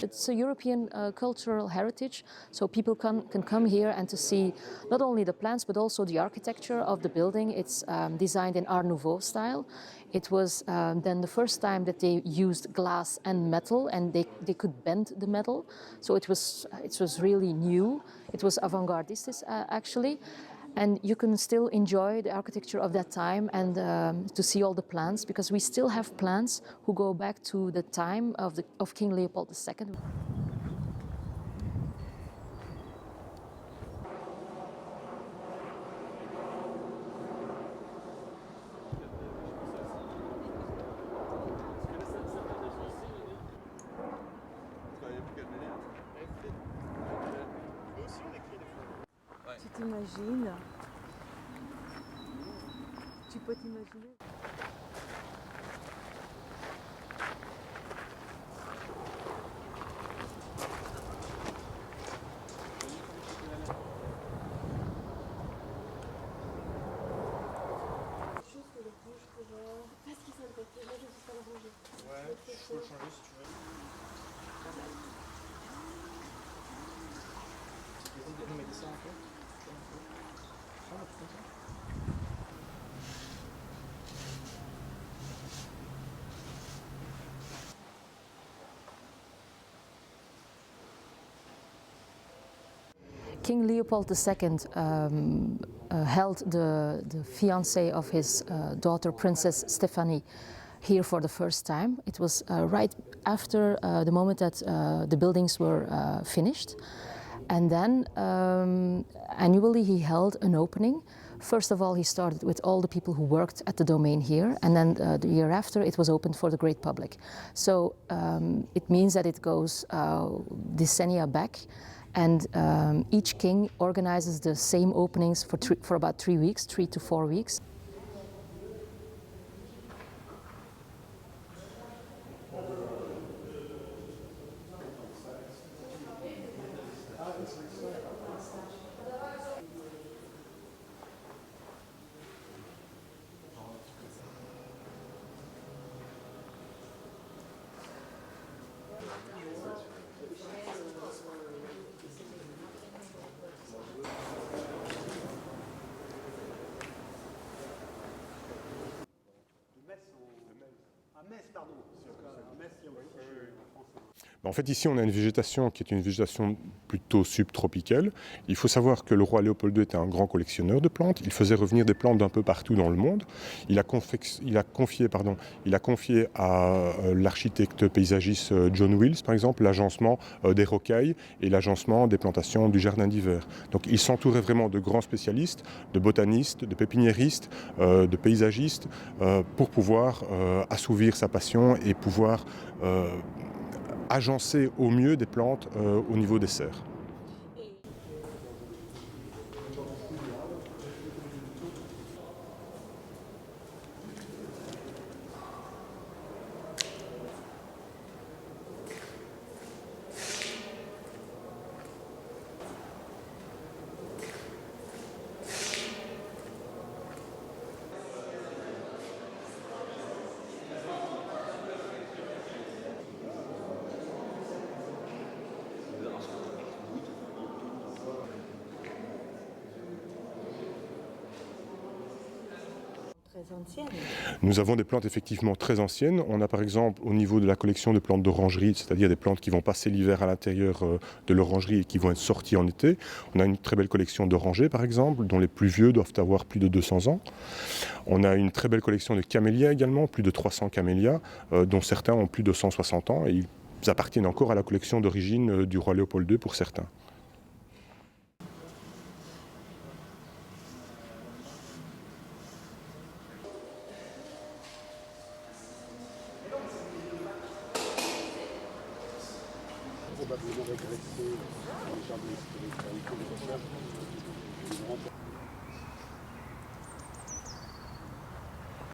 It's a European cultural heritage, so people can come here and to see not only the plants but also the architecture of the building. It's designed in Art Nouveau style. It was then the first time that they used glass and metal, and they could bend the metal. So it was really new. It was avant-gardist actually. And you can still enjoy the architecture of that time and to see all the plants, because we still have plants who go back to the time of King Leopold II. Tu t'imagines? Tu peux t'imaginer? Parce qu'ils sont de côté, moi je suis pas le ranger. Ouais, je peux le changer si tu veux. Tu peux nous mettre ça un peu? King Leopold II held the fiancée of his daughter, Princess Stephanie, here for the first time. It was right after the moment that the buildings were finished. And then annually he held an opening. First of all, he started with all the people who worked at the domain here, and then the year after it was opened for the great public. So it means that it goes decennia back, and each king organizes the same openings for about 3 weeks, 3 to 4 weeks. En fait, ici, on a une végétation qui est une végétation plutôt subtropicale. Il faut savoir que le roi Léopold II était un grand collectionneur de plantes. Il faisait revenir des plantes d'un peu partout dans le monde. Il a confié à l'architecte paysagiste John Wills, par exemple, l'agencement des rocailles et l'agencement des plantations du jardin d'hiver. Donc, il s'entourait vraiment de grands spécialistes, de botanistes, de pépiniéristes, de paysagistes, pour pouvoir assouvir sa passion et pouvoir agencer au mieux des plantes au niveau des serres. Nous avons des plantes effectivement très anciennes. On a par exemple au niveau de la collection de plantes d'orangerie, c'est-à-dire des plantes qui vont passer l'hiver à l'intérieur de l'orangerie et qui vont être sorties en été. On a une très belle collection d'orangers par exemple, dont les plus vieux doivent avoir plus de 200 ans. On a une très belle collection de camélias également, plus de 300 camélias, dont certains ont plus de 160 ans et ils appartiennent encore à la collection d'origine du roi Léopold II pour certains. Probablement régressé en jardin historique.